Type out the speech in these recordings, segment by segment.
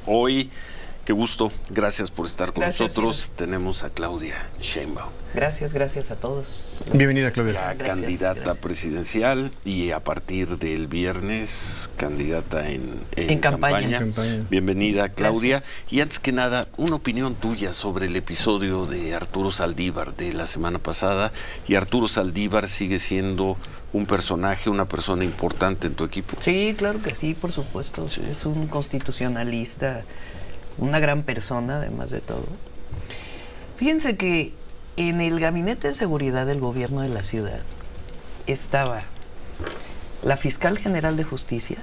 hoy. Qué gusto, gracias por estar con nosotros. Señor. Tenemos a Claudia Sheinbaum. Gracias a todos. Bienvenida, Claudia. Ya candidata presidencial y a partir del viernes candidata en campaña. Bienvenida, Claudia. Gracias. Y antes que nada, una opinión tuya sobre el episodio de Arturo Saldívar de la semana pasada. Y Arturo Saldívar sigue siendo un personaje, una persona importante en tu equipo. Sí, claro que sí, por supuesto. Sí. Es un constitucionalista, una gran persona, además de todo. Fíjense que en el Gabinete de Seguridad del Gobierno de la Ciudad estaba la Fiscal General de Justicia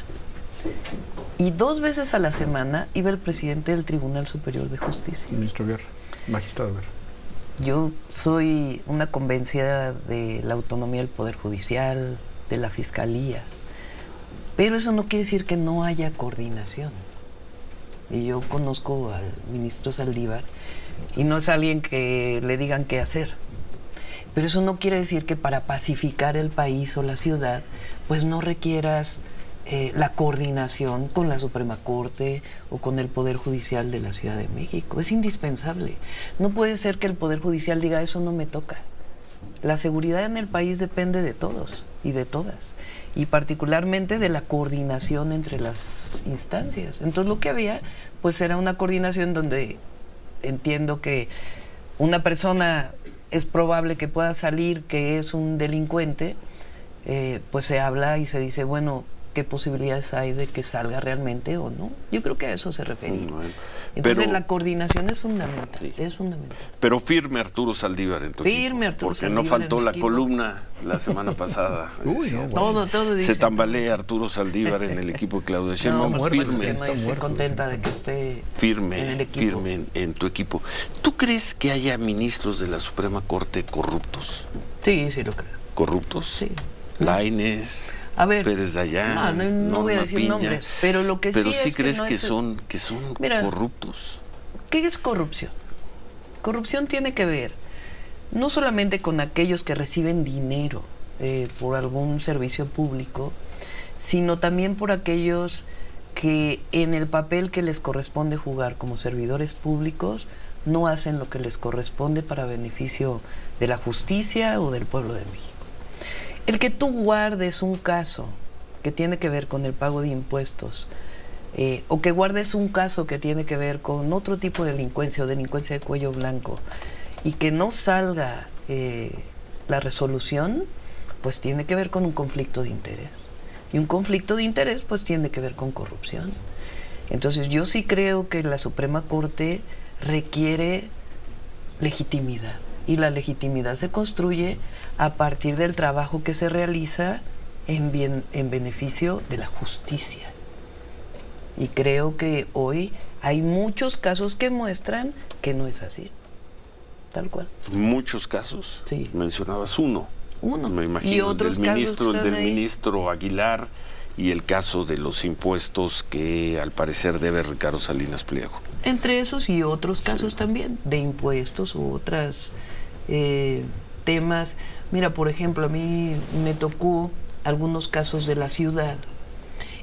y 2 veces a la semana iba el presidente del Tribunal Superior de Justicia. Ministro Guerra, magistrado Guerra. Yo soy una convencida de la autonomía del Poder Judicial, de la Fiscalía, pero eso no quiere decir que no haya coordinación. Y yo conozco al ministro Saldívar y no es alguien que le digan qué hacer. Pero eso no quiere decir que para pacificar el país o la ciudad, pues no requieras la coordinación con la Suprema Corte o con el Poder Judicial de la Ciudad de México. Es indispensable. No puede ser que el Poder Judicial diga, eso no me toca. La seguridad en el país depende de todos y de todas, y particularmente de la coordinación entre las instancias. Entonces lo que había, pues era una coordinación donde entiendo que una persona es probable que pueda salir que es un delincuente, pues se habla y se dice, bueno, ¿qué posibilidades hay de que salga realmente o no? Yo creo que a eso se refería. Entonces la coordinación es fundamental, sí. Es fundamental. Pero firme Arturo Saldívar en tu equipo, Arturo porque Saldívar no faltó la equipo. Columna la semana pasada. Uy, no, bueno. Todo dice. Se tambalea Arturo Saldívar en el equipo de Claudia Sheinbaum. No, firme. Estoy contenta de que esté firme, en el equipo. Firme en tu equipo. ¿Tú crees que haya ministros de la Suprema Corte corruptos? Sí, sí lo creo. ¿Corruptos? Sí. Lainez, a ver, Pérez Dayán, no voy a decir Piña, nombres, pero lo que pero sí sí es crees que, no que son Mira, corruptos. ¿Qué es corrupción? Corrupción tiene que ver no solamente con aquellos que reciben dinero por algún servicio público, sino también por aquellos que en el papel que les corresponde jugar como servidores públicos no hacen lo que les corresponde para beneficio de la justicia o del pueblo de México. El que tú guardes un caso que tiene que ver con el pago de impuestos, o que guardes un caso que tiene que ver con otro tipo de delincuencia o delincuencia de cuello blanco y que no salga la resolución, pues tiene que ver con un conflicto de interés. Y un conflicto de interés pues tiene que ver con corrupción. Entonces yo sí creo que la Suprema Corte requiere legitimidad. Y la legitimidad se construye a partir del trabajo que se realiza en beneficio de la justicia. Y creo que hoy hay muchos casos que muestran que no es así. Tal cual. Muchos casos. Sí. Mencionabas uno. Me imagino. Y otros del casos ministro Aguilar y el caso de los impuestos que al parecer debe Ricardo Salinas Pliego. Entre esos y otros casos también, de impuestos u otros temas. Mira, por ejemplo, a mí me tocó algunos casos de la ciudad,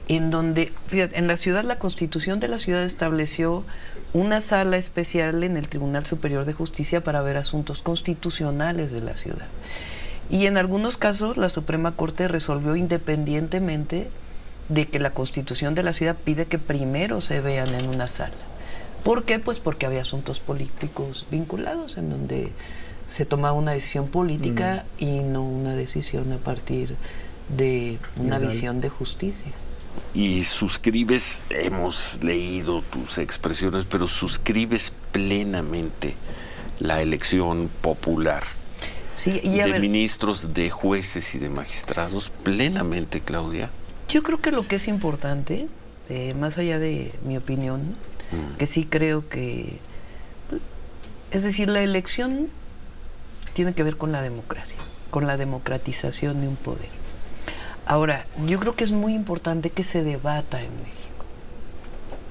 en donde, fíjate, en la ciudad, la Constitución de la ciudad estableció una sala especial en el Tribunal Superior de Justicia para ver asuntos constitucionales de la ciudad. Y en algunos casos la Suprema Corte resolvió independientemente de que la Constitución de la ciudad pide que primero se vean en una sala. ¿Por qué? Pues porque había asuntos políticos vinculados en donde se tomaba una decisión política y no una decisión a partir de una visión de justicia. Y suscribes, hemos leído tus expresiones, pero suscribes plenamente la elección popular. Sí, y de ministros, de jueces y de magistrados, plenamente, Claudia. Yo creo que lo que es importante, más allá de mi opinión, que sí creo que, es decir, la elección tiene que ver con la democracia, con la democratización de un poder. Ahora, yo creo que es muy importante que se debata en México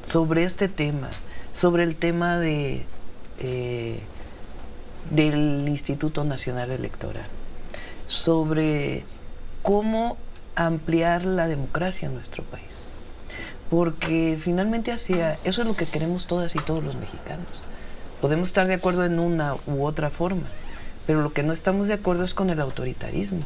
sobre este tema, sobre el tema del Instituto Nacional Electoral, sobre cómo ampliar la democracia en nuestro país. porque finalmente eso es lo que queremos todas y todos los mexicanos. Podemos estar de acuerdo en una u otra forma, pero lo que no estamos de acuerdo es con el autoritarismo.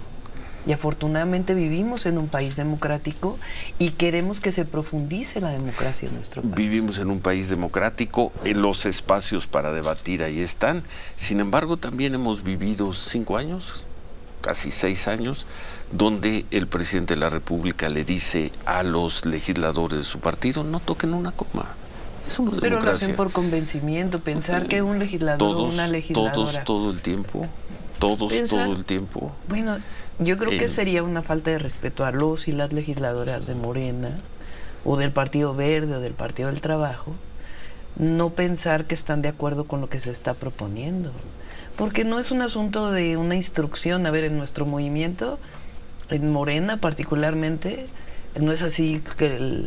Y afortunadamente vivimos en un país democrático y queremos que se profundice la democracia en nuestro país. Vivimos en un país democrático, los espacios para debatir ahí están. Sin embargo, también hemos vivido 5 años, casi 6 años, donde el presidente de la República le dice a los legisladores de su partido, no toquen una coma. Eso no es Pero democracia. lo hacen por convencimiento, pensar que un legislador o una legisladora... Todos, todo el tiempo. Todo el tiempo. Bueno, yo creo que sería una falta de respeto a los y las legisladoras de Morena, o del Partido Verde, o del Partido del Trabajo, no pensar que están de acuerdo con lo que se está proponiendo. Porque no es un asunto de una instrucción. A ver, en nuestro movimiento, en Morena particularmente, no es así que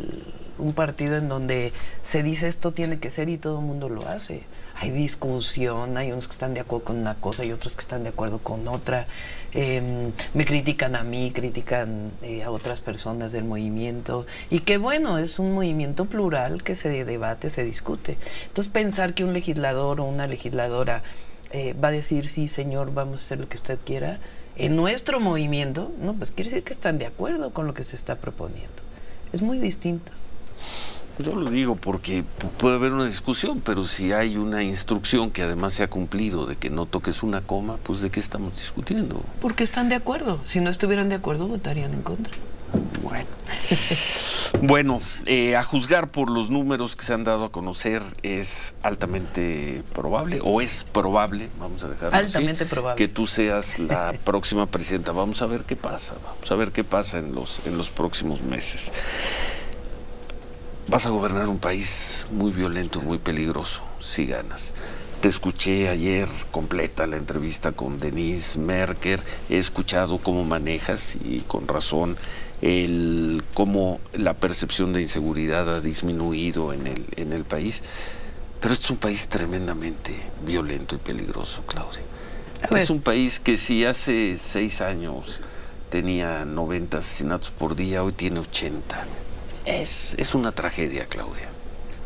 un partido en donde se dice esto tiene que ser y todo el mundo lo hace. Hay discusión, hay unos que están de acuerdo con una cosa y otros que están de acuerdo con otra. Me critican a mí, critican a otras personas del movimiento. Y que bueno, es un movimiento plural que se debate, se discute. Entonces pensar que un legislador o una legisladora va a decir, sí señor, vamos a hacer lo que usted quiera, en nuestro movimiento, no, pues quiere decir que están de acuerdo con lo que se está proponiendo. Es muy distinto. Yo lo digo porque puede haber una discusión, pero si hay una instrucción que además se ha cumplido de que no toques una coma, pues ¿de qué estamos discutiendo? Porque están de acuerdo. Si no estuvieran de acuerdo, votarían en contra. Bueno, a juzgar por los números que se han dado a conocer, es altamente probable, o es probable, vamos a dejarlo altamente así, probable, que tú seas la próxima presidenta. Vamos a ver qué pasa, en los próximos meses. Vas a gobernar un país muy violento, muy peligroso, si ganas. Te escuché ayer completa la entrevista con Denise Merker. He escuchado cómo manejas, y con razón, cómo la percepción de inseguridad ha disminuido en el país. Pero es un país tremendamente violento y peligroso, Claudia. Es un país que si hace 6 años tenía 90 asesinatos por día, hoy tiene 80. Es una tragedia, Claudia.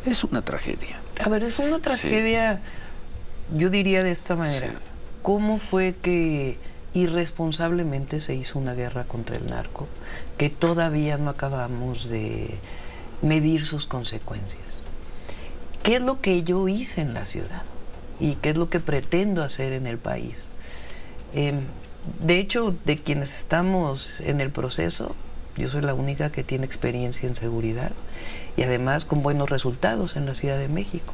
Es una tragedia. A ver, es una tragedia, sí. Yo diría de esta manera. Sí. ¿Cómo fue que irresponsablemente se hizo una guerra contra el narco que todavía no acabamos de medir sus consecuencias? ¿Qué es lo que yo hice en la ciudad? ¿Y qué es lo que pretendo hacer en el país? De hecho, de quienes estamos en el proceso, yo soy la única que tiene experiencia en seguridad y además con buenos resultados en la Ciudad de México.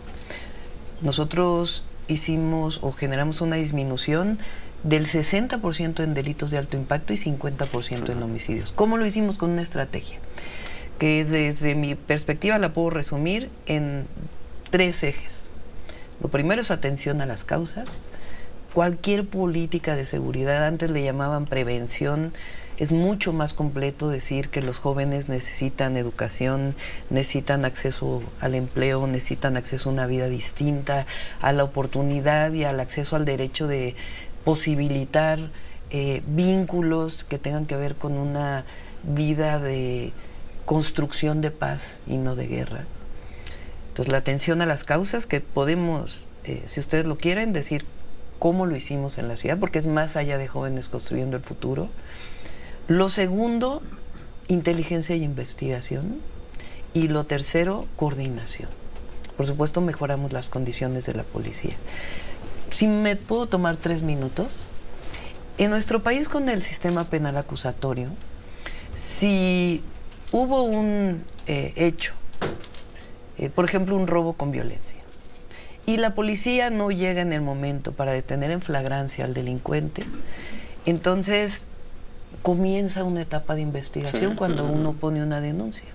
Nosotros hicimos o generamos una disminución del 60% en delitos de alto impacto y 50% en homicidios. ¿Cómo lo hicimos? Con una estrategia que desde mi perspectiva la puedo resumir en 3 ejes. Lo primero es atención a las causas. Cualquier política de seguridad, antes le llamaban prevención, es mucho más completo decir que los jóvenes necesitan educación, necesitan acceso al empleo, necesitan acceso a una vida distinta, a la oportunidad y al acceso al derecho de posibilitar vínculos que tengan que ver con una vida de construcción de paz y no de guerra. Entonces, la atención a las causas, que podemos, si ustedes lo quieren, decir cómo lo hicimos en la ciudad, porque es más allá de jóvenes construyendo el futuro. Lo segundo, inteligencia y investigación. Y lo tercero, coordinación. Por supuesto, mejoramos las condiciones de la policía. Si me puedo tomar 3 minutos. En nuestro país, con el sistema penal acusatorio, si hubo un hecho, por ejemplo, un robo con violencia, y la policía no llega en el momento para detener en flagrancia al delincuente, entonces comienza una etapa de investigación cuando uno pone una denuncia.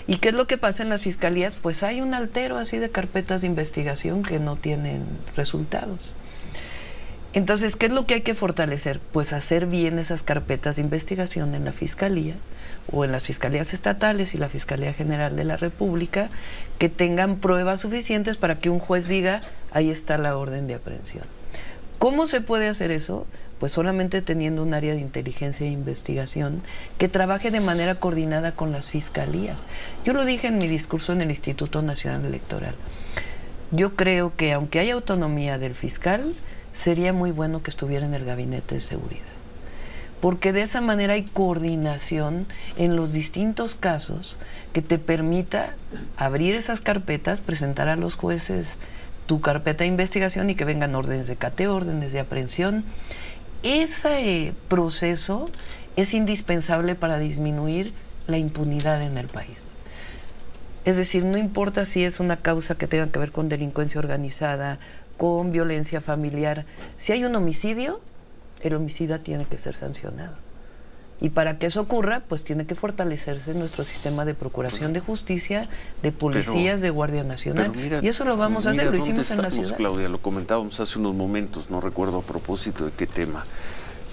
¿Y qué es lo que pasa en las fiscalías? Pues hay un altero así de carpetas de investigación que no tienen resultados. Entonces, ¿qué es lo que hay que fortalecer? Pues hacer bien esas carpetas de investigación en la fiscalía o en las fiscalías estatales y la Fiscalía General de la República, que tengan pruebas suficientes para que un juez diga, ahí está la orden de aprehensión. ¿Cómo se puede hacer eso? pues solamente teniendo un área de inteligencia e investigación que trabaje de manera coordinada con las fiscalías. Yo lo dije en mi discurso en el Instituto Nacional Electoral. Yo creo que aunque haya autonomía del fiscal, sería muy bueno que estuviera en el gabinete de seguridad, porque de esa manera hay coordinación en los distintos casos que te permita abrir esas carpetas, presentar a los jueces tu carpeta de investigación y que vengan órdenes de cateo, órdenes de aprehensión. Ese proceso es indispensable para disminuir la impunidad en el país. Es decir, no importa si es una causa que tenga que ver con delincuencia organizada, con violencia familiar. Si hay un homicidio, el homicida tiene que ser sancionado. Y para que eso ocurra, pues tiene que fortalecerse nuestro sistema de procuración de justicia, de policías, de Guardia Nacional. Mira, y eso lo vamos a hacer, lo hicimos en la ciudad. Claudia, lo comentábamos hace unos momentos, no recuerdo a propósito de qué tema.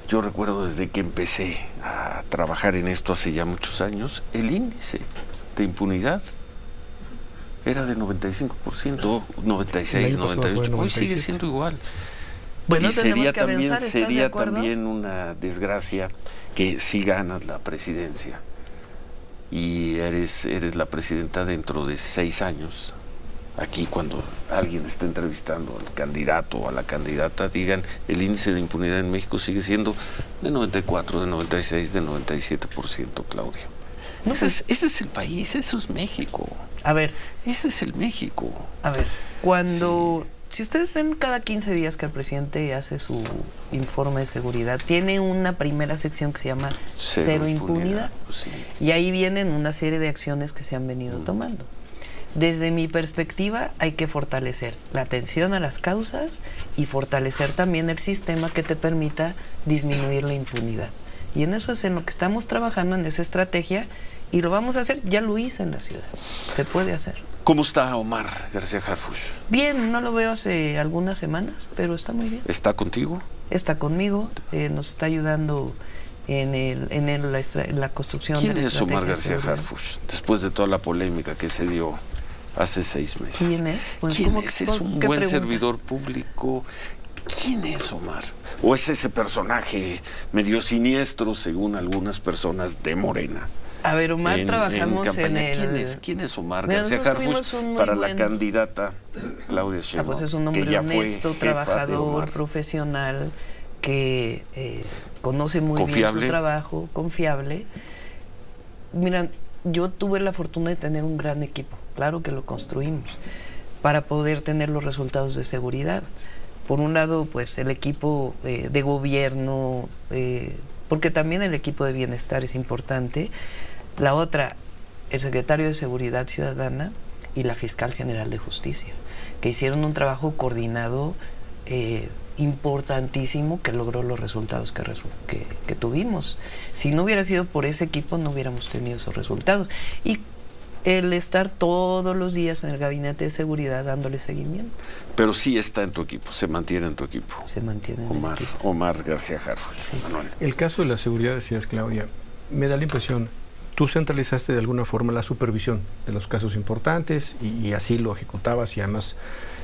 Yo recuerdo desde que empecé a trabajar en esto hace ya muchos años, el índice de impunidad era de 95%, 96, 98. Hoy sigue siendo igual. Bueno, y tenemos que avanzar, ¿estás sería de acuerdo? También una desgracia que si ganas la presidencia y eres la presidenta dentro de 6 años, aquí cuando alguien está entrevistando al candidato o a la candidata, digan el índice de impunidad en México sigue siendo de 94, de 96, de 97%, Claudia. No, ese es el país, eso es México. A ver. Ese es el México. A ver, cuando... Sí. Si ustedes ven cada 15 días que el presidente hace su informe de seguridad, tiene una primera sección que se llama Cero Impunidad. Pues sí. Y ahí vienen una serie de acciones que se han venido tomando. Desde mi perspectiva, hay que fortalecer la atención a las causas y fortalecer también el sistema que te permita disminuir la impunidad. Y en eso es en lo que estamos trabajando, en esa estrategia, y lo vamos a hacer. Ya lo hice en la ciudad. Se puede hacer. ¿Cómmo está Omar García Harfuch? Bien, no lo veo hace algunas semanas, pero está muy bien. ¿Está contigo? Está conmigo, nos está ayudando en la construcción de la estrategia. ¿Quién es Omar García Harfuch? Después de toda la polémica que se dio hace 6 meses. ¿Quién es? Pues, ¿quién es? ¿Es un buen servidor público? ¿Quién es Omar? ¿O es ese personaje medio siniestro, según algunas personas de Morena? A ver, Omar, trabajamos en el... ¿Quién es Omar García Harfuch para la candidata Claudia Sheinbaum? Pues es un hombre honesto, trabajador, profesional, que conoce muy bien su trabajo, confiable. Mira, yo tuve la fortuna de tener un gran equipo, claro que lo construimos, para poder tener los resultados de seguridad. Por un lado, pues el equipo de gobierno, porque también el equipo de bienestar es importante. La otra, el secretario de Seguridad Ciudadana y la fiscal general de Justicia, que hicieron un trabajo coordinado importantísimo que logró los resultados que tuvimos. Si no hubiera sido por ese equipo, no hubiéramos tenido esos resultados. Y el estar todos los días en el gabinete de seguridad dándole seguimiento. Pero sí está en tu equipo, se mantiene en tu equipo. Se mantiene en el equipo. Omar García Harfuch. Sí. Manuel. El caso de la seguridad, decías, Claudia, me da la impresión, tú centralizaste de alguna forma la supervisión de los casos importantes y así lo ejecutabas y además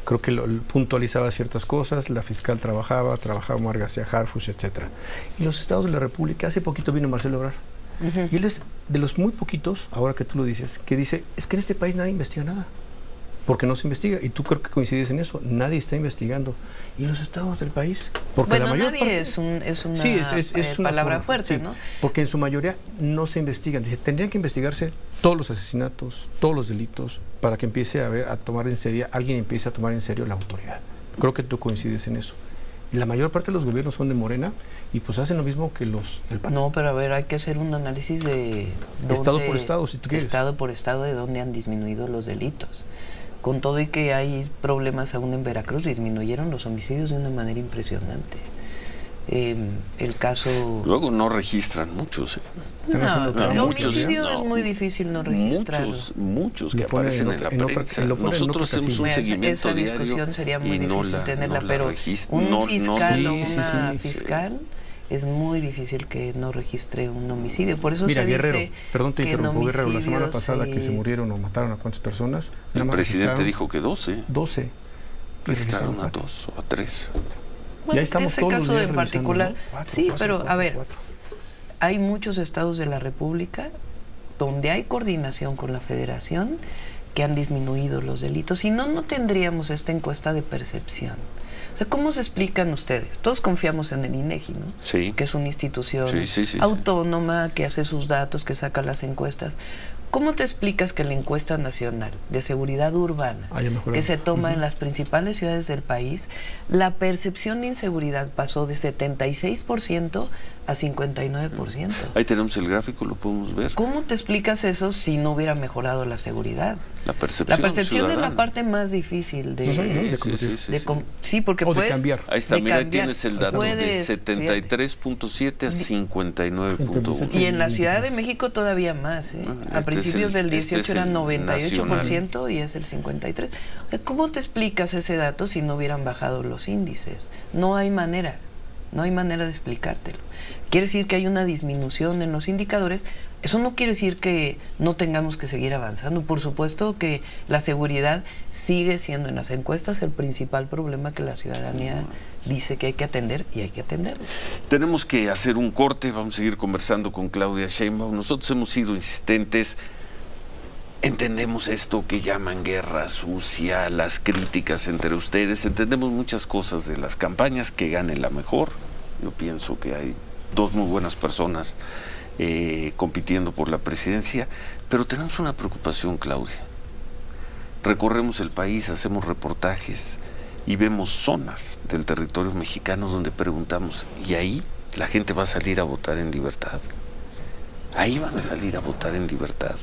creo que puntualizaba ciertas cosas, la fiscal trabajaba Omar García Harfuch, etcétera. Y los estados de la República, hace poquito vino Marcelo Ebrard. Y él es de los muy poquitos, ahora que tú lo dices, que dice, es que en este país nadie investiga nada, porque no se investiga, y tú creo que coincides en eso, nadie está investigando. ¿Y los estados del país? Porque bueno, la mayor nadie parte, es una, sí, es una palabra forma, fuerte, sí, ¿no? Porque en su mayoría no se investigan. Dice, tendrían que investigarse todos los asesinatos, todos los delitos, para que empiece a tomar en serio, alguien empiece a tomar en serio la autoridad. Creo que tú coincides en eso. Y la mayor parte de los gobiernos son de Morena y pues hacen lo mismo que los del PAN. No, pero a ver, hay que hacer un análisis de estado por estado, si tú quieres. Estado por estado, de dónde han disminuido los delitos. Con todo y que hay problemas aún en Veracruz, disminuyeron los homicidios de una manera impresionante. El caso... Luego no registran muchos. El homicidio es muy difícil no registrarlo. Muchos que aparecen en la prensa. Nosotros hacemos un seguimiento esa discusión diario sería muy difícil tenerla, pero una fiscal es muy difícil que no registre un homicidio. Por eso se Guerrero, dice perdón, te interrumpo, Guerrero, la semana pasada sí, que se murieron o mataron a cuántas personas. El presidente dijo que 12. 12. Registraron a 2 o a 3. Ya estamos ese todos los caso días en revisando, particular, ¿no? Cuatro, sí, paso, pero cuatro, a ver, cuatro. hay muchos estados de la República donde hay coordinación con la Federación que han disminuido los delitos. Si no, no tendríamos esta encuesta de percepción. O sea, ¿cómo se explican ustedes? Todos confiamos en el INEGI, ¿no? Sí. Que es una institución Sí. autónoma, que hace sus datos, que saca las encuestas. ¿Cómo te explicas que la encuesta nacional de seguridad urbana, Haya mejorado? que se toma en las principales ciudades del país, la percepción de inseguridad pasó de 76% a 59%? Ahí tenemos el gráfico, lo podemos ver. ¿Cómo te explicas eso si no hubiera mejorado la seguridad? La percepción La percepción es la ciudadana. parte más difícil de... de combatir. Sí, porque O de puedes... cambiar. Ahí está, de mira, ahí cambiar. tienes el dato de Puedes, 73.7 a 59.1. Y en la Ciudad de México todavía más, ¿eh? Bueno, A este principios es el- del 18 este es eran el 98% y es el 53%. O sea, ¿cómo te explicas ese dato si no hubieran bajado los índices? No hay manera de explicártelo. Quiere decir que hay una disminución en los indicadores. Eso no quiere decir que no tengamos que seguir avanzando. Por supuesto que la seguridad sigue siendo en las encuestas el principal problema que la ciudadanía dice que hay que atender, y hay que atenderlo. Tenemos que hacer un corte, vamos a seguir conversando con Claudia Sheinbaum. Nosotros hemos sido insistentes, entendemos esto que llaman guerra sucia, las críticas entre ustedes, entendemos muchas cosas de las campañas, que gane la mejor. Yo pienso que hay dos muy buenas personas compitiendo por la presidencia, pero tenemos una preocupación, Claudia. Recorremos el país, hacemos reportajes y vemos zonas del territorio mexicano donde preguntamos, ¿y ahí la gente va a salir a votar en libertad? Ahí van a salir a votar en libertad.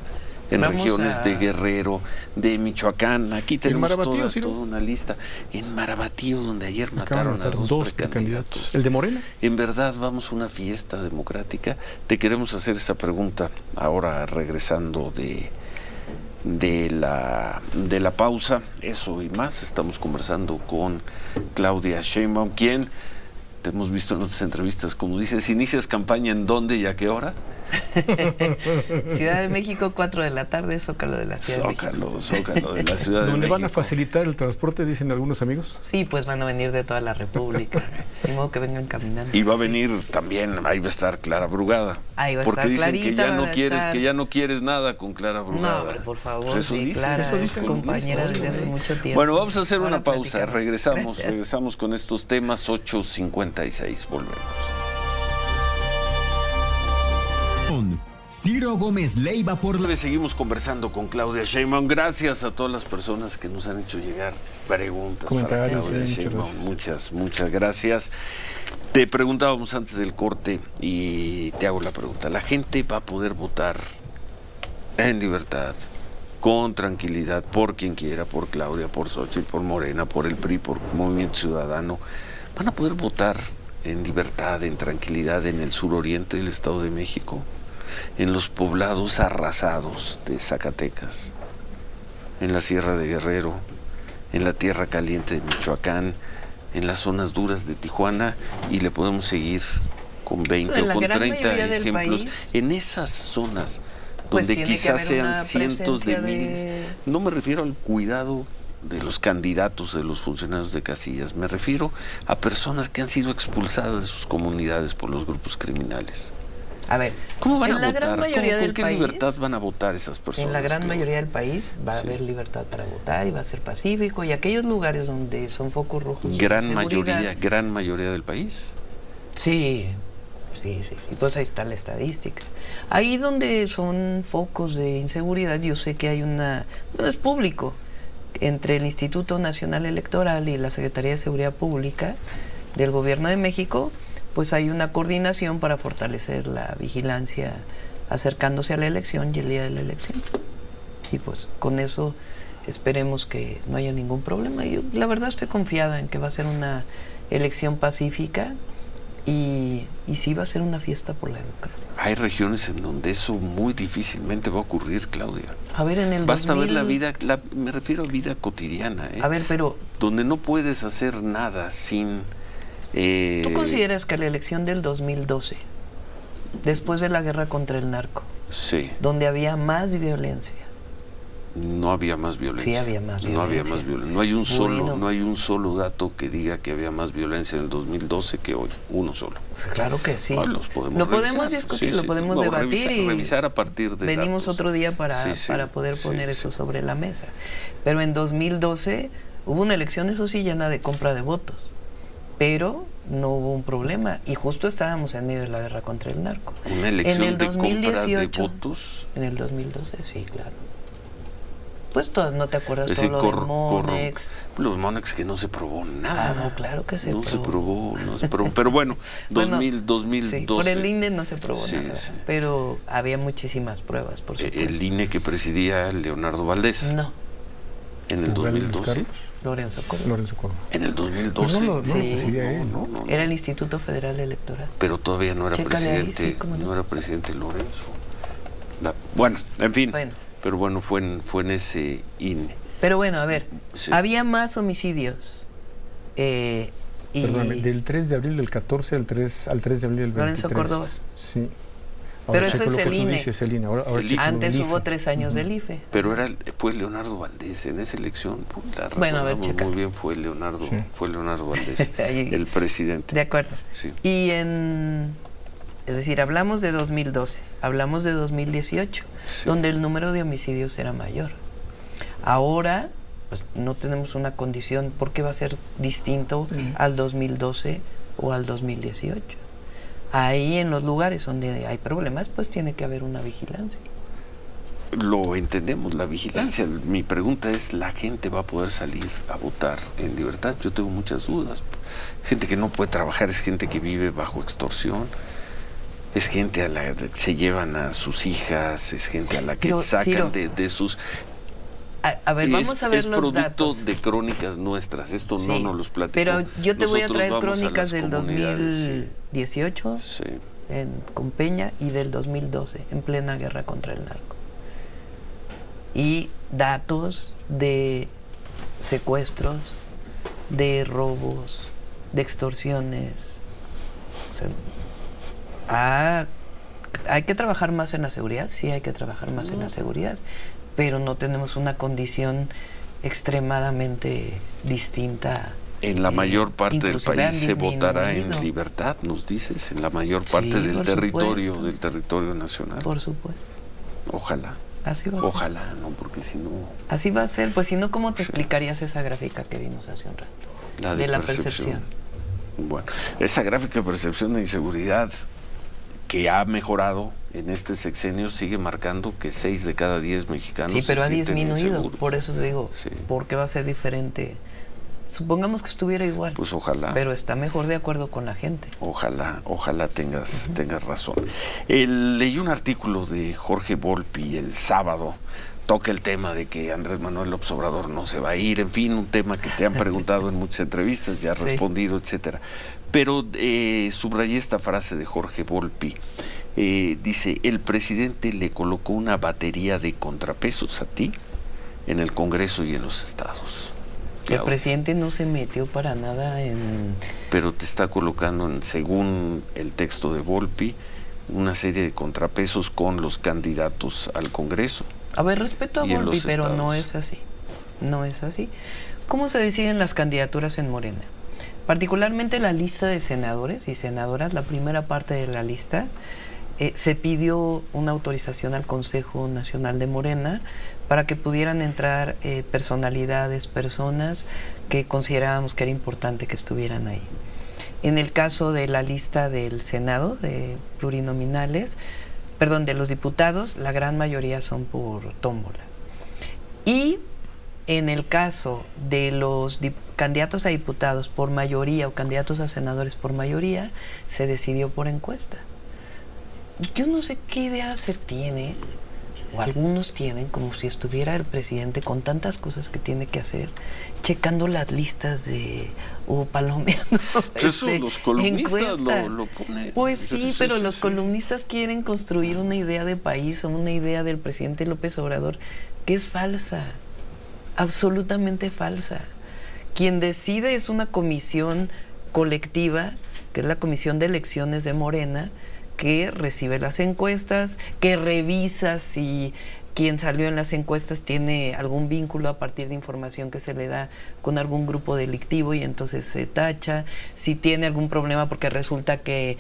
En Vamos regiones de Guerrero, de Michoacán, aquí tenemos Marabatío, Ciro? toda una lista. En Marabatío, donde ayer Acaban de mataron a matar dos dos precandidatos. precandidatos. ¿El de Morena? En verdad vamos a una fiesta democrática. Te queremos hacer esa pregunta ahora, regresando de la pausa. Eso y más, estamos conversando con Claudia Sheinbaum, quien te hemos visto en otras entrevistas, como dices, ¿inicias campaña en dónde y a qué hora? Ciudad de México, 4 de la tarde, Zócalo de la Ciudad de México. Zócalo de la Ciudad de ¿Donde México. van a facilitar el transporte, dicen algunos amigos? Sí, pues van a venir de toda la República. De modo que vengan caminando. Y va a venir también, ahí va a estar Clara Brugada. Ahí va a porque estar dicen Clarita, que ya no va a quieres, estar- que ya no quieres nada con Clara Brugada. No, hombre, por favor, Pues eso sí, dicen, Clara eso es dicen. compañera desde hace mucho tiempo. Bueno, vamos a hacer Ahora una pausa, platicamos. regresamos, Gracias. regresamos con estos temas, 8:56, volvemos. Ciro Gómez Leiva por la... Seguimos conversando con Claudia Sheinbaum. Gracias a todas las personas que nos han hecho llegar preguntas para Comentarios, Claudia sí, Sheinbaum. muchas Muchas gracias. Te preguntábamos antes del corte y te hago la pregunta. ¿La gente va a poder votar en libertad, con tranquilidad, por quien quiera, por Claudia, por Xochitl, por Morena, por el PRI, por Movimiento Ciudadano? ¿Van a poder votar en libertad, en tranquilidad en el suroriente del Estado de México? En los poblados arrasados de Zacatecas, en la Sierra de Guerrero, en la Tierra Caliente de Michoacán, en las zonas duras de Tijuana, y le podemos seguir con 20 En o la con gran 30 mayoría del ejemplos. país, En esas zonas pues donde tiene que quizás haber sean una cientos de presencia de- miles. No me refiero al cuidado de los candidatos, de los funcionarios de casillas, me refiero a personas que han sido expulsadas de sus comunidades por los grupos criminales. A ver, ¿Cómo van en a la votar? gran mayoría ¿Con del qué país, libertad van a votar esas personas? en la gran Claudia? mayoría del país va a Sí. haber libertad para votar y va a ser pacífico, y aquellos lugares donde son focos rojos de Gran inseguridad- mayoría del país. Sí, pues ahí está la estadística. Ahí donde son focos de inseguridad, yo sé que hay bueno, es público, entre el Instituto Nacional Electoral y la Secretaría de Seguridad Pública del Gobierno de México, pues hay una coordinación para fortalecer la vigilancia acercándose a la elección y el día de la elección. Y pues con eso esperemos que no haya ningún problema. Yo la verdad estoy confiada en que va a ser una elección pacífica y sí va a ser una fiesta por la democracia. Hay regiones en donde eso muy difícilmente va a ocurrir, Claudia. A ver, en el Basta 2000, ver la vida, me refiero a vida cotidiana, A ver, pero donde no puedes hacer nada sin... ¿tú consideras que la elección del 2012, después de la guerra contra el narco, Sí. donde había más violencia, No había más violencia. Sí, había más No había violencia. más violencia. No hay un solo, Bueno. no hay un solo dato que diga que había más violencia en el 2012 que hoy. Uno solo. Claro que sí. Ah, los podemos lo podemos revisar. discutir, Sí, lo sí. podemos No, debatir y revisar a partir de venimos datos. otro día para poder poner eso sobre la mesa. Pero en 2012 hubo una elección, eso sí, llena de compra de votos. Pero no hubo un problema. Y justo estábamos en medio de la guerra contra el narco. Una elección en el de compra de 2018, votos. En el 2012, sí, claro. Pues ¿no te acuerdas Es todo decir, lo de Monex? Los Monex que no se probó nada. No, claro que no se probó. Pero bueno, 2012. Sí, por el INE no se probó Sí, nada. sí. Pero había muchísimas pruebas, por supuesto. El INE que presidía Leonardo Valdés. No, En el ¿Rubén Luis 2012. Carlos? Lorenzo Córdoba. Lorenzo Córdoba. En el 2012. Pues no lo Sí. presidía él, ¿no? no. Era el Instituto Federal Electoral. Pero todavía no era Chécale ahí, presidente. sí, cómo no. No era presidente Lorenzo. Bueno, en fin. Bueno. Pero bueno, fue en ese INE. Pero bueno, a ver, Sí. había más homicidios. Y Perdóname, del 3 de abril del 14 al 3 de abril del 23. Lorenzo Córdoba. Sí. Pero eso checo es lo que el tú INE. dices, el INE. Ahora El checo antes el hubo IFE. 3 años del IFE. Pero fue Leonardo Valdés en esa elección. Puta, Bueno, a ver, recordamos checa. muy bien, fue Leonardo Valdés, Ahí. el presidente. De acuerdo. Sí. Es decir, hablamos de 2012, hablamos de 2018, Sí. donde el número de homicidios era mayor. Ahora, pues no tenemos una condición, ¿por qué va a ser distinto al 2012 o al 2018? Ahí en los lugares donde hay problemas, pues tiene que haber una vigilancia. Lo entendemos, la vigilancia. Mi pregunta es, ¿la gente va a poder salir a votar en libertad? Yo tengo muchas dudas. Gente que no puede trabajar, es gente que vive bajo extorsión, es gente a la que se llevan a sus hijas, es gente a la que Pero, sacan Ciro, de sus... A ver, vamos a ver es los producto datos. de crónicas nuestras, esto no Sí, nos los platicó. pero yo te voy a Nosotros traer vamos a crónicas las del comunidades, 2018 sí. con Peña y del 2012, en plena guerra contra el narco. Y datos de secuestros, de robos, de extorsiones. O sea, hay que trabajar más en la seguridad, sí hay que trabajar más en la seguridad, pero no tenemos una condición extremadamente distinta. En la mayor parte del inclusive país han se votará en disminuido. libertad, nos dices, en la mayor parte Sí, del por territorio, supuesto. del territorio nacional. Por supuesto. Ojalá, Así va a ser. ojalá, no, porque si no, Así va a ser, pues si no, ¿cómo te explicarías esa gráfica que vimos hace un rato? la de la percepción. Bueno, esa gráfica de percepción de inseguridad que ha mejorado en este sexenio sigue marcando que 6 de cada 10 mexicanos Sí, pero se ha sienten disminuido, inseguros. por eso te digo, Sí. ¿por qué va a ser diferente? Supongamos que estuviera igual, Pues ojalá. pero está mejor de acuerdo con la gente. Ojalá tengas razón. Leí un artículo de Jorge Volpi el sábado, toca el tema de que Andrés Manuel López Obrador no se va a ir, en fin, un tema que te han preguntado en muchas entrevistas, ya has Sí. respondido, etcétera. Pero subrayé esta frase de Jorge Volpi. Dice, el presidente le colocó una batería de contrapesos a ti en el Congreso y en los estados. El Claudia. presidente no se metió para nada en... Pero te está colocando, según el texto de Volpi, una serie de contrapesos con los candidatos al Congreso. A ver, respeto a Y en Volpi, los pero no estados. es así. No es así. ¿Cómo se deciden las candidaturas en Morena? Particularmente la lista de senadores y senadoras, la primera parte de la lista, se pidió una autorización al Consejo Nacional de Morena para que pudieran entrar personalidades, personas que considerábamos que era importante que estuvieran ahí. En el caso de la lista del Senado, de plurinominales, perdón, de los diputados, la gran mayoría son por tómbola. Y en el caso de los candidatos a diputados por mayoría o candidatos a senadores por mayoría, se decidió por encuesta. Yo no sé qué idea se tiene, o algunos tienen, como si estuviera el presidente con tantas cosas que tiene que hacer, checando las listas o palomeando Eso los columnistas encuestas. lo ponen. Pues sí, pero los sí. columnistas quieren construir una idea de país o una idea del presidente López Obrador que es falsa, absolutamente falsa. Quien decide es una comisión colectiva, que es la Comisión de Elecciones de Morena, que recibe las encuestas, que revisa si quien salió en las encuestas tiene algún vínculo a partir de información que se le da con algún grupo delictivo y entonces se tacha. Si tiene algún problema porque resulta que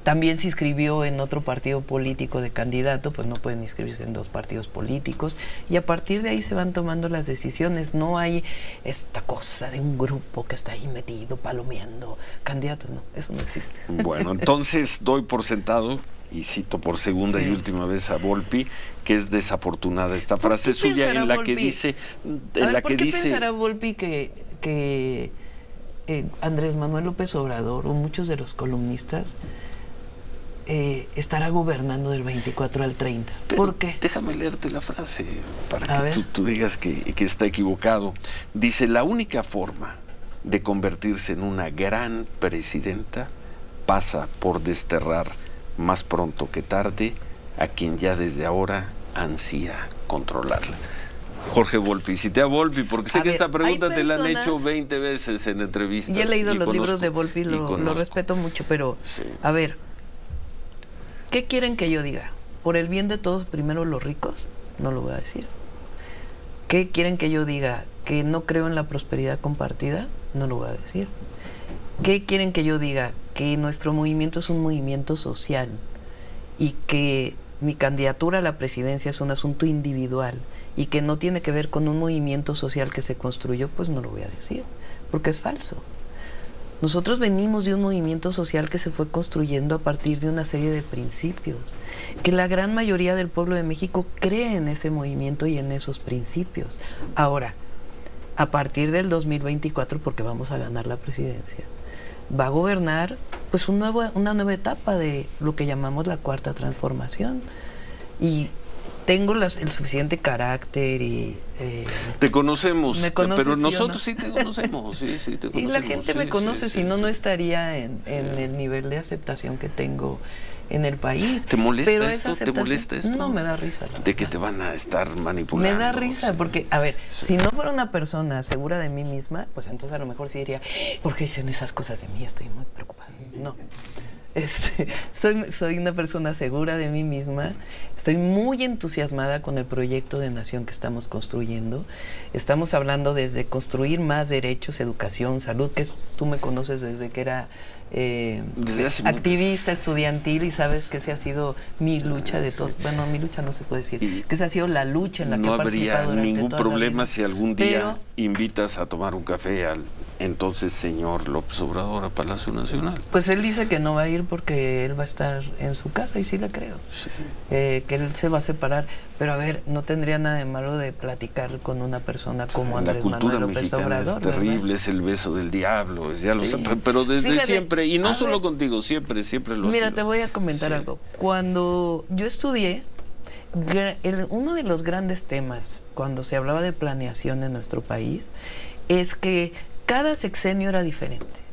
también se inscribió en otro partido político de candidato, pues no pueden inscribirse en 2 partidos políticos, y a partir de ahí se van tomando las decisiones. No hay esta cosa de un grupo que está ahí metido, palomeando candidatos, no, eso no existe. Bueno, entonces doy por sentado, y cito por segunda y última vez a Volpi, que es desafortunada esta frase suya en la que dice... ¿Por qué pensará Volpi que Andrés Manuel López Obrador o muchos de los columnistas estará gobernando del 24 al 30? ¿Por qué? Déjame leerte la frase para que tú digas que está equivocado. Dice, la única forma de convertirse en una gran presidenta pasa por desterrar más pronto que tarde a quien ya desde ahora ansía controlarla. Jorge Volpi, cité a Volpi porque sé que esta pregunta te la han hecho 20 veces en entrevistas. Ya he leído los libros de Volpi, lo respeto mucho, pero a ver, ¿qué quieren que yo diga? ¿Por el bien de todos primero los ricos? No lo voy a decir. ¿Qué quieren que yo diga? ¿Que no creo en la prosperidad compartida? No lo voy a decir. ¿Qué quieren que yo diga? Que nuestro movimiento es un movimiento social y que mi candidatura a la presidencia es un asunto individual y que no tiene que ver con un movimiento social que se construyó, pues no lo voy a decir, porque es falso. Nosotros venimos de un movimiento social que se fue construyendo a partir de una serie de principios, que la gran mayoría del pueblo de México cree en ese movimiento y en esos principios. Ahora, a partir del 2024, porque vamos a ganar la presidencia, va a gobernar pues una nueva etapa de lo que llamamos la cuarta transformación. Y tengo el suficiente carácter y... te conocemos, pero nosotros no? sí te conocemos, sí te conocemos. Y la gente me conoce, si no estaría en el nivel de aceptación que tengo en el país. ¿Te molesta esto? ¿Te molesta esto? No, me da risa. De que te van a estar manipulando. Me da risa, porque, a ver, si no fuera una persona segura de mí misma, pues entonces a lo mejor sí diría, ¿por qué dicen esas cosas de mí? Estoy muy preocupada. No. Soy una persona segura de mí misma, estoy muy entusiasmada con el proyecto de nación que estamos construyendo. Estamos hablando desde construir más derechos, educación, salud, que tú me conoces desde que era activista estudiantil y sabes que esa ha sido mi lucha de todos. Bueno, mi lucha no se puede decir, que esa ha sido la lucha en la que he participado durante ningún toda la problema vida. si algún día invitas a tomar un café al entonces señor López Obrador a Palacio Nacional. Pues él dice que no va a ir porque él va a estar en su casa y sí le creo. Sí. Que él se va a separar. Pero a ver, no tendría nada de malo de platicar con una persona como Andrés Manuel López Obrador. Es terrible, ¿verdad? Es el beso del diablo, pero desde siempre, y no solo contigo, siempre lo ha Mira, sido. te voy a comentar algo. Cuando yo estudié, uno de los grandes temas cuando se hablaba de planeación en nuestro país es que cada sexenio era diferente.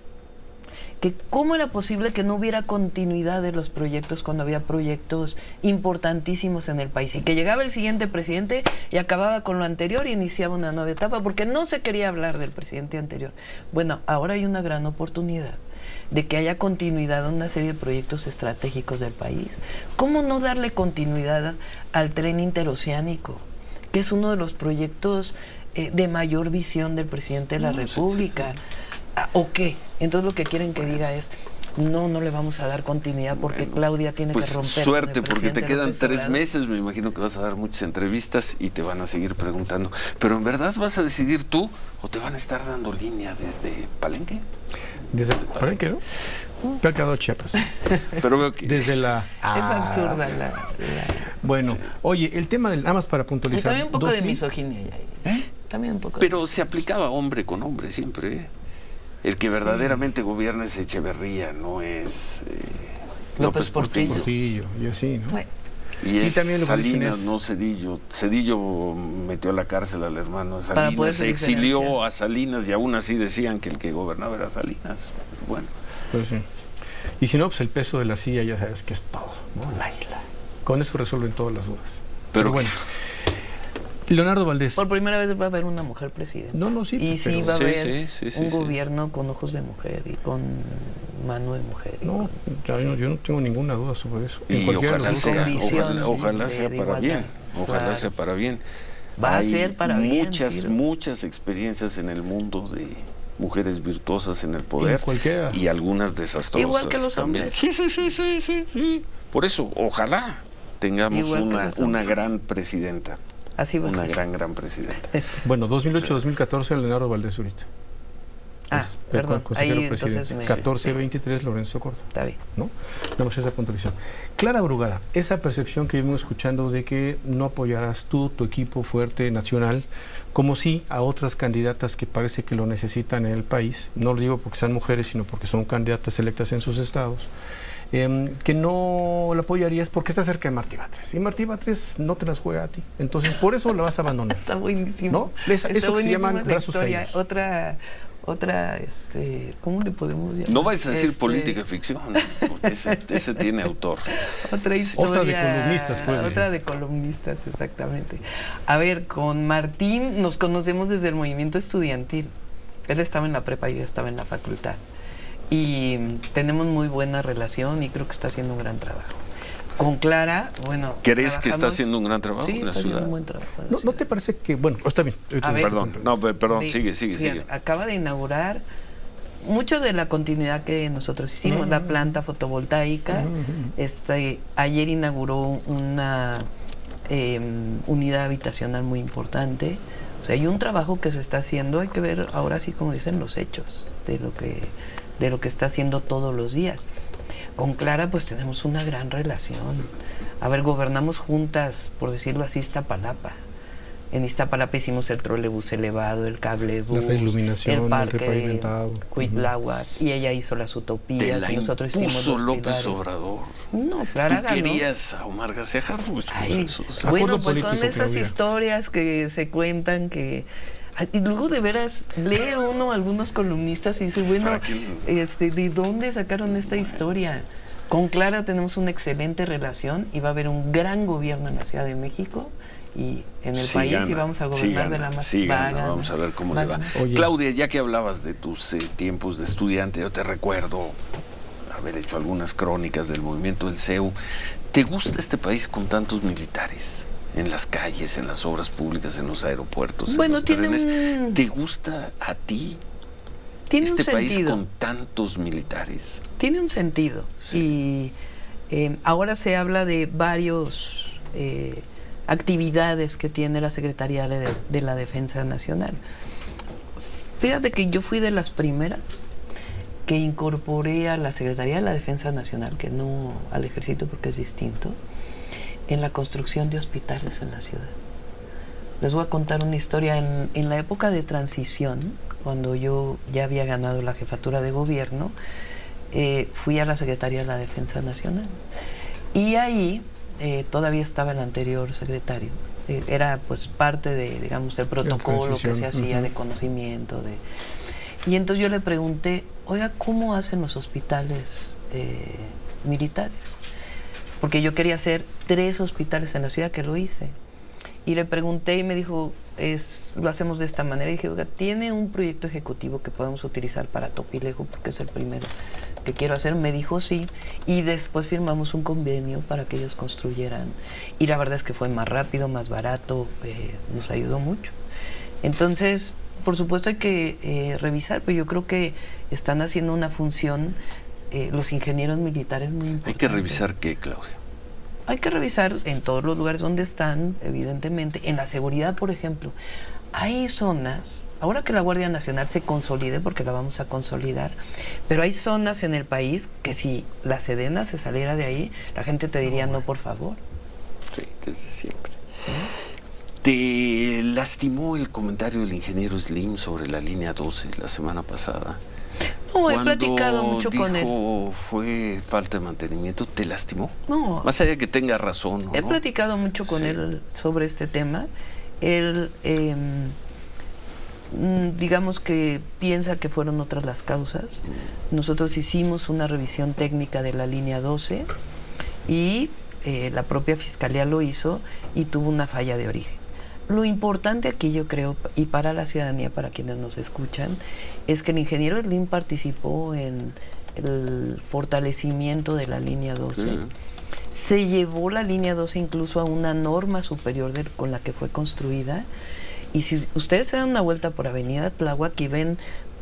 Que cómo era posible que no hubiera continuidad de los proyectos cuando había proyectos importantísimos en el país y que llegaba el siguiente presidente y acababa con lo anterior y iniciaba una nueva etapa porque no se quería hablar del presidente anterior. Bueno, ahora hay una gran oportunidad de que haya continuidad en una serie de proyectos estratégicos del país. ¿Cómo no darle continuidad al tren interoceánico, que es uno de los proyectos de mayor visión del presidente de la República? ¿O qué? Entonces lo que quieren que diga es no le vamos a dar continuidad porque Claudia tiene que romper. Suerte, porque te quedan 3 meses, me imagino que vas a dar muchas entrevistas y te van a seguir preguntando, ¿pero en verdad vas a decidir tú o te van a estar dando línea desde Palenque? Desde Palenque, ¿no? Me ha quedado Chiapas. Pero veo que... Desde la... Es absurda la... Bueno, oye, el tema del... Nada más para puntualizar. También un poco de misoginia. También un poco. Pero se aplicaba hombre con hombre siempre, ¿eh? El que verdaderamente gobierna es Echeverría, no es López Portillo. Y así, ¿no? Bueno. Y también lo que Salinas, dicen es... no Cedillo. Cedillo metió a la cárcel al hermano de Para Salinas, se exilió diferenciar. a Salinas y aún así decían que el que gobernaba era Salinas. Bueno. Pues sí. Y si no, pues el peso de la silla ya sabes que es todo, ¿no? La isla. Con eso resuelven todas las dudas. Pero bueno. Leonardo Valdés. Por primera vez va a haber una mujer presidenta. No, sí. Y sí pero- va a haber Sí, un gobierno con ojos de mujer y con mano de mujer. No, yo no tengo ninguna duda sobre eso. En Y cualquiera de ojalá los Con dos sea, casos. visión, ojalá sí, sea de para igualdad. bien, ojalá Claro. sea para bien. Va a Hay ser para bien, muchas, Ciro. muchas experiencias en el mundo de mujeres virtuosas en el poder En cualquiera. y algunas desastrosas Igual que los también. hombres. Sí. Por eso, ojalá tengamos Igual que los una hombres. gran presidenta, Así va a una ser. gran presidenta. Bueno, 2008-2014, Leonardo Valdés ahorita. Ah, Es perdón. consejero Ahí entonces presidente. me... 14-23, Lorenzo Córdoba. Está bien. ¿No? Nada más esa puntualización. Clara Brugada, esa percepción que vimos escuchando de que no apoyarás tú, tu equipo fuerte nacional, como sí a otras candidatas que parece que lo necesitan en el país, no lo digo porque sean mujeres, sino porque son candidatas electas en sus estados, que no la apoyarías porque está cerca de Martí Batres. Y Martí Batres no te las juega a ti. Entonces, por eso la vas a abandonar. Está buenísimo. ¿No? Eso que se buenísima llaman la brazos historia. caídos. Otra, ¿cómo le podemos llamar? No vais a decir política ficción, porque ese tiene autor. Otra historia. Otra de columnistas, pues. Otra de columnistas, exactamente. A ver, con Martín nos conocemos desde el movimiento estudiantil. Él estaba en la prepa y yo estaba en la facultad. Y tenemos muy buena relación y creo que está haciendo un gran trabajo. Con Clara, bueno... ¿Crees que está trabajamos- haciendo un gran trabajo Sí, en la está haciendo ciudad? un buen trabajo. en la ¿No ciudad. te parece que, bueno, está bien? A ver. Perdón, Ve, sigue. fíjate, acaba de inaugurar mucho de la continuidad que nosotros hicimos, la planta fotovoltaica. Ayer inauguró una unidad habitacional muy importante. O sea, hay un trabajo que se está haciendo, hay que ver ahora sí, como dicen, los hechos de lo que está haciendo todos los días. Con Clara pues tenemos una gran relación. A ver, gobernamos juntas, por decirlo así, Iztapalapa. En Iztapalapa hicimos el trolebús elevado, el cablebús, La reiluminación, el el parque repavimentado. Cuitláhuac, y ella hizo las Te utopías, la y nosotros hicimos impuso los López pilares. Obrador. No, Clara Tú ganó. querías a Omar García Harfuch. Ay, Jesús. bueno, Acuerdo pues son político, esas Claudia. historias que se cuentan que... Y luego de veras lee uno a algunos columnistas y dice, bueno, ¿Para quién? ¿de dónde sacaron esta historia? Con Clara tenemos una excelente relación y va a haber un gran gobierno en la Ciudad de México y en el Sí país gana, y vamos a sí gobernar de gana, la más... sí va a gana, ganar, vamos a ver cómo va le va. a ganar. Oye. Claudia, ya que hablabas de tus tiempos de estudiante, yo te recuerdo haber hecho algunas crónicas del movimiento del CEU. ¿Te gusta este país con tantos militares? En las calles, en las obras públicas, en los aeropuertos, Bueno, en los tiene trenes. un- ¿Te gusta a ti Tiene este un país sentido. con tantos militares? Tiene un sentido. Y ahora se habla de varios actividades que tiene la Secretaría de la Defensa Nacional. Fíjate que yo fui de las primeras que incorporé a la Secretaría de la Defensa Nacional, que no al Ejército porque es distinto, en la construcción de hospitales en la ciudad. Les voy a contar una historia. En la época de transición, cuando yo ya había ganado la jefatura de gobierno, fui a la Secretaría de la Defensa Nacional. Y ahí todavía estaba el anterior secretario. Era pues parte de, digamos, el protocolo que se hacía Ujú. de conocimiento. Y entonces yo le pregunté, oiga, ¿cómo hacen los hospitales militares? Porque yo quería hacer 3 hospitales en la ciudad, que lo hice. Y le pregunté y me dijo, lo hacemos de esta manera. Y dije, oiga, ¿tiene un proyecto ejecutivo que podemos utilizar para Topilejo? Porque es el primero que quiero hacer. Me dijo sí. Y después firmamos un convenio para que ellos construyeran. Y la verdad es que fue más rápido, más barato, nos ayudó mucho. Entonces, por supuesto hay que revisar, pero yo creo que están haciendo una función los ingenieros militares muy importante. Hay que revisar qué, Claudia. Hay que revisar en todos los lugares donde están, evidentemente. En la seguridad, por ejemplo, hay zonas, ahora que la Guardia Nacional se consolide, porque la vamos a consolidar, pero hay zonas en el país que si la Sedena se saliera de ahí, la gente te diría no, por favor. Sí, desde siempre. ¿Te lastimó el comentario del ingeniero Slim sobre la línea 12 la semana pasada? No, he Cuando platicado mucho con él. dijo fue falta de mantenimiento, ¿te lastimó? No, Más allá de que tenga razón, ¿o he no? platicado mucho con Sí. él sobre este tema. Él, digamos que piensa que fueron otras las causas. Nosotros hicimos una revisión técnica de la línea 12 y la propia Fiscalía lo hizo y tuvo una falla de origen. Lo importante aquí, yo creo, y para la ciudadanía, para quienes nos escuchan, es que el ingeniero Slim participó en el fortalecimiento de la línea 12. Sí. Se llevó la línea 12 incluso a una norma superior con la que fue construida. Y si ustedes se dan una vuelta por Avenida Tláhuac y ven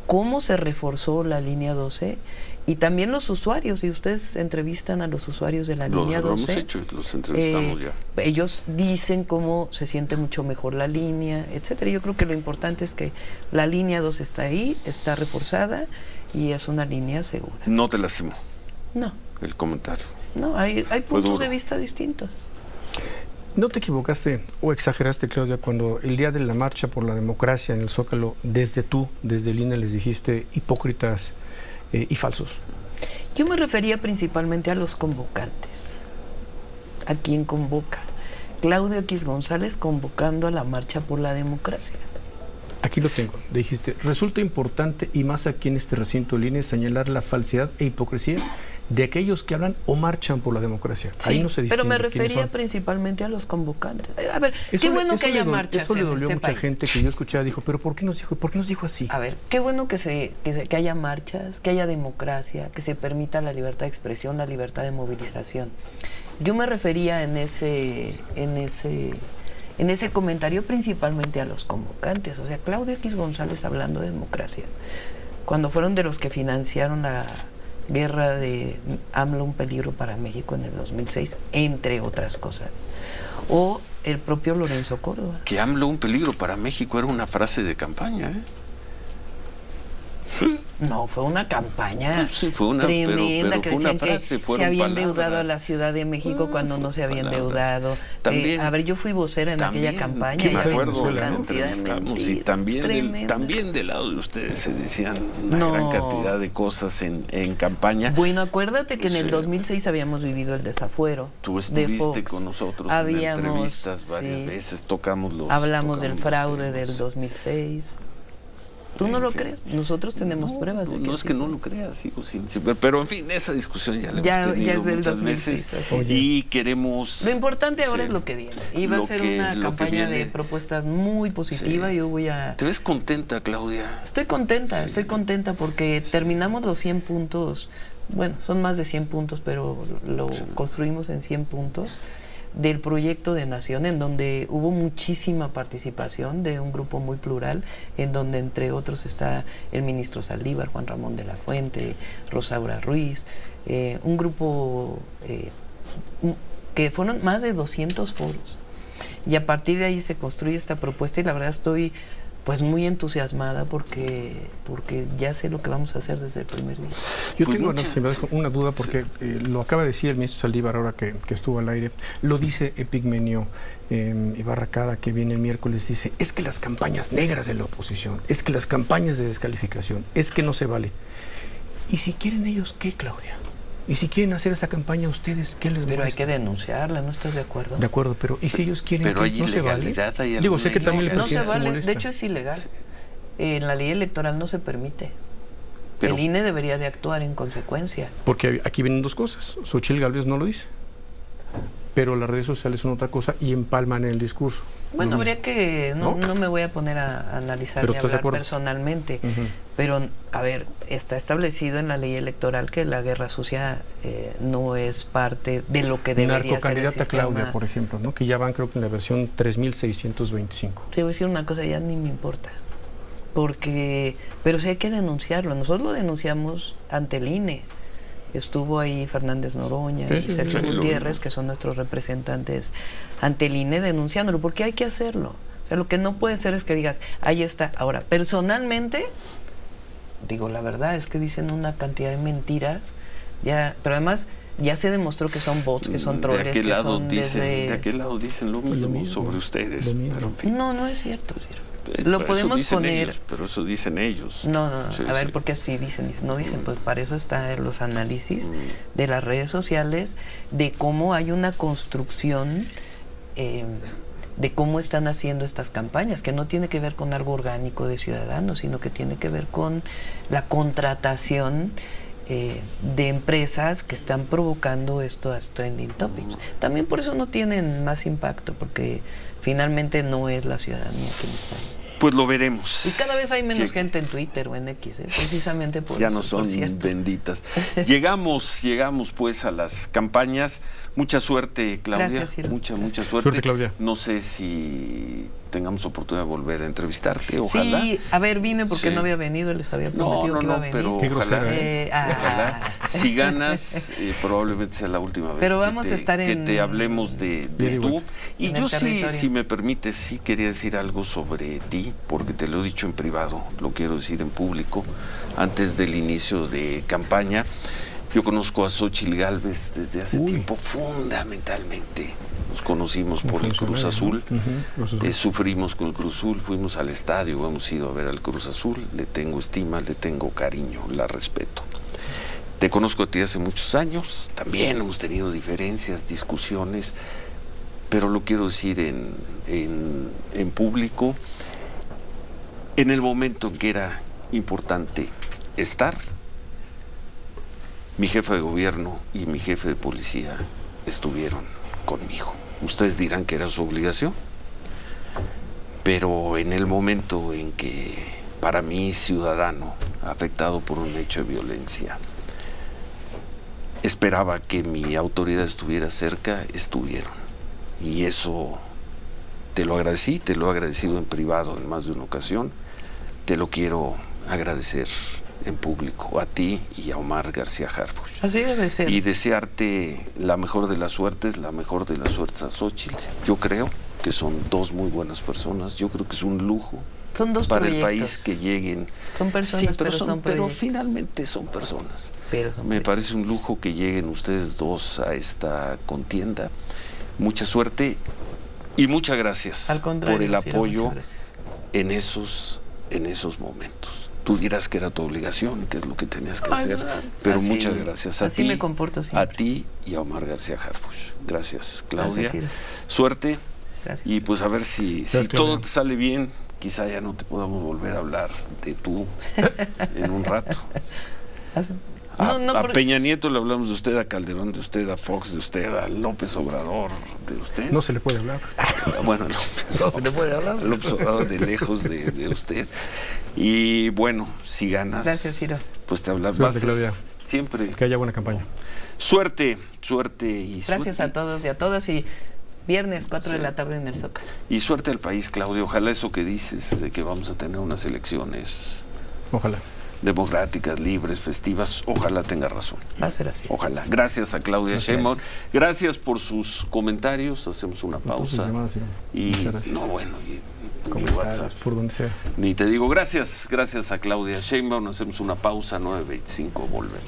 cómo se reforzó la línea 12, y también los usuarios, si ustedes entrevistan a los usuarios de la línea 12, Lo hemos hecho, los entrevistamos ya. ellos dicen cómo se siente mucho mejor la línea, etcétera. Yo creo que lo importante es que la línea 12 está ahí, está reforzada y es una línea segura. No te lastimó No, el comentario. no, hay Fue puntos duro. de vista distintos. ¿No te equivocaste o exageraste, Claudia, cuando el día de la marcha por la democracia en el Zócalo, desde el INE les dijiste hipócritas y falsos? Yo me refería principalmente a los convocantes. ¿A quién convoca? Claudio X González convocando a la marcha por la democracia. Aquí lo tengo. Dijiste, resulta importante y más aquí en este recinto del INE señalar la falsedad e hipocresía de aquellos que hablan o marchan por la democracia. Sí, Ahí no se distingue pero me quiénes refería son. principalmente a los convocantes. A ver, Eso qué le- bueno eso que haya le dol- marchas Eso le en dolió este a mucha país. gente que yo escuchaba, dijo, pero ¿por qué nos dijo así? A ver, qué bueno que haya marchas, que haya democracia, que se permita la libertad de expresión, la libertad de movilización. Yo me refería en ese comentario principalmente a los convocantes. O sea, Claudio X González hablando de democracia, cuando fueron de los que financiaron la guerra de AMLO, un peligro para México en el 2006, entre otras cosas. O el propio Lorenzo Córdoba. Que AMLO un peligro para México era una frase de campaña, ¿eh? Sí. No, fue una campaña Sí, fue una, tremenda pero que fue una decían que frase, se fueron había palabras. endeudado a la Ciudad de México cuando no se había palabras. endeudado. También- A ver, yo fui vocera en aquella campaña que y me había acuerdo, una la cantidad de entrevistamos y mentiras también tremendas. del lado de ustedes se decían una No. gran cantidad de cosas en campaña. Bueno, acuérdate que en el Sí. 2006 habíamos vivido el desafuero Tú de estuviste Fox. con nosotros en Habíamos, entrevistas varias sí. veces, Hablamos del tocamos los fraude temas. del 2006. ¿Tú no En lo fin. crees? Nosotros tenemos pruebas de que no es así que no fue. lo creas, sigo sin, pero en fin, esa discusión ya la Ya- hemos ya tenido es del muchas 2006, veces así. y queremos... Lo importante ahora Sí. es lo que viene. Y va a Lo ser que- una lo que campaña de viene. propuestas muy positiva. Sí. Yo voy a... ¿Te ves contenta, Claudia? Estoy contenta porque terminamos los 100 puntos, bueno, son más de 100 puntos, pero lo construimos en 100 puntos del proyecto de Nación, en donde hubo muchísima participación de un grupo muy plural, en donde entre otros está el ministro Saldívar, Juan Ramón de la Fuente, Rosaura Ruiz, un grupo que fueron más de 200 foros. Y a partir de ahí se construye esta propuesta y la verdad estoy pues muy entusiasmada porque ya sé lo que vamos a hacer desde el primer día. Yo Pues tengo muchas- si me dejo, una duda porque lo acaba de decir el ministro Saldívar ahora que estuvo al aire, lo dice Epigmenio Ibarracada, que viene el miércoles, dice, es que las campañas negras de la oposición, es que las campañas de descalificación, es que no se vale. ¿Y si quieren ellos qué, Claudia? ¿Y si quieren hacer esa campaña ustedes, qué les Pero hay molesta? que denunciarla, ¿no estás de acuerdo? De acuerdo, pero ¿y si ellos quieren Pero que hay no se vale? ilegalidad, hay Digo, sé alguna que también el No se presidente se vale, molesta. de hecho es ilegal. En la ley electoral no se permite. Pero- El INE debería de actuar en consecuencia. Porque aquí vienen dos cosas. Xochitl Gálvez no lo dice, pero las redes sociales son otra cosa y empalman en el discurso. Bueno, Lo habría mismo. que, no ¿No? me voy a poner a analizar Pero ni a ¿estás de hablar acuerdo? personalmente, Ujú. pero a ver, está establecido en la ley electoral que la guerra sucia no es parte de lo que debería ser el Narcocandidata sistema. Claudia, por ejemplo, ¿no? Que ya van creo que en la versión 3625. Te voy a decir una cosa, ya ni me importa. Pero sí hay que denunciarlo. Nosotros lo denunciamos ante el INE. Estuvo ahí Fernández Noroña Sí, y sí, Sergio sí, lo Gutiérrez, vimos. que son nuestros representantes ante el INE, denunciándolo, porque hay que hacerlo. O sea, lo que no puede ser es que digas, ahí está. Ahora, personalmente, digo, la verdad es que dicen una cantidad de mentiras, pero además ya se demostró que son bots, que son troles, de aquel que lado son dicen, desde... de aquel lado dicen lo Pues mismo, lo mismo, sobre ustedes, lo mismo. pero en fin. No es cierto, Ciro. Pero Lo eso podemos dicen poner... ellos, pero eso dicen ellos. No, Sí, a ver, sí. porque así dicen, no dicen, pues para eso están los análisis de las redes sociales, de cómo hay una construcción, de cómo están haciendo estas campañas, que no tiene que ver con algo orgánico de ciudadanos, sino que tiene que ver con la contratación de empresas que están provocando estos trending topics. También por eso no tienen más impacto, porque finalmente no es la ciudadanía quien está ahí. Pues lo veremos. Y cada vez hay menos Sí. gente en Twitter o en X, precisamente por Ya eso, no son por cierto. benditas. Llegamos pues a las campañas. Mucha suerte, Claudia. Gracias, Ciro. Mucha suerte. Suerte, Claudia. No sé si tengamos oportunidad de volver a entrevistarte, ojalá. Sí, a ver, vine porque Sí. no había venido, les había No, prometido que iba a venir. pero Qué ojalá, grosera, ojalá. Si ganas, probablemente sea la última vez Pero que vamos te, a estar que en- te hablemos de Ida y tú. vuelta. Y En yo el sí, territorio. si me permites, sí quería decir algo sobre ti, porque te lo he dicho en privado, lo quiero decir en público, antes del inicio de campaña. Yo conozco a Xóchitl Gálvez desde hace Uy. tiempo, fundamentalmente. Nos conocimos Un por el Cruz funcionario, Azul. ¿no? Ujú, Cruz Azul. Sufrimos con el Cruz Azul, fuimos al estadio, hemos ido a ver al Cruz Azul. Le tengo estima, le tengo cariño, la respeto. Te conozco a ti hace muchos años, también hemos tenido diferencias, discusiones, pero lo quiero decir en público. En el momento en que era importante estar, mi jefe de gobierno y mi jefe de policía estuvieron conmigo. Ustedes dirán que era su obligación, pero en el momento en que para mí, ciudadano afectado por un hecho de violencia, esperaba que mi autoridad estuviera cerca, estuvieron. Y eso te lo agradecí, te lo he agradecido en privado en más de una ocasión, te lo quiero agradecer en público, a ti y a Omar García Harfuch. Así debe ser. Y desearte la mejor de las suertes a Xóchitl. Yo creo que son dos muy buenas personas, yo creo que es un lujo Son dos para proyectos. el país que lleguen. Son personas, pero son pero proyectos. finalmente son personas. Pero son Me proyectos. parece un lujo que lleguen ustedes dos a esta contienda. Mucha suerte y muchas gracias Al contrario, por el Ciro, apoyo muchas gracias. en esos momentos. Tú dirás que era tu obligación, que es lo que tenías que Ay, hacer, no, pero así- muchas gracias a así ti, me comporto siempre. a ti y a Omar García Harfuch. Gracias, Claudia. Gracias, Ciro. Suerte Gracias. y pues a ver si Gracias, todo Claudia. te sale bien, quizá ya no te podamos volver a hablar de tú en un rato. No, no, A por- Peña Nieto le hablamos de usted, a Calderón de usted, a Fox de usted, a López Obrador de usted. No se le puede hablar. Bueno, López, puede hablar. López Obrador de lejos de usted. Y bueno, si ganas, Gracias, Ciro. pues te hablas. Suerte, Claudia. Siempre. Que haya buena campaña. Suerte y Gracias suerte. a todos y a todas. Y viernes, 4 de Sí. la tarde en el Zócalo. Y suerte al país, Claudio. Ojalá eso que dices de que vamos a tener unas elecciones Ojalá. democráticas, libres, festivas, ojalá tenga razón. Va a ser así. Ojalá. Gracias a Claudia Gracias. Sheinbaum. Gracias por sus comentarios. Hacemos una pausa. llamadas, sí. Y Muchas gracias. no, bueno, y mi Comentarios, WhatsApp. por donde sea. Ni te digo gracias a Claudia Sheinbaum. Hacemos una pausa, 9:25, volvemos.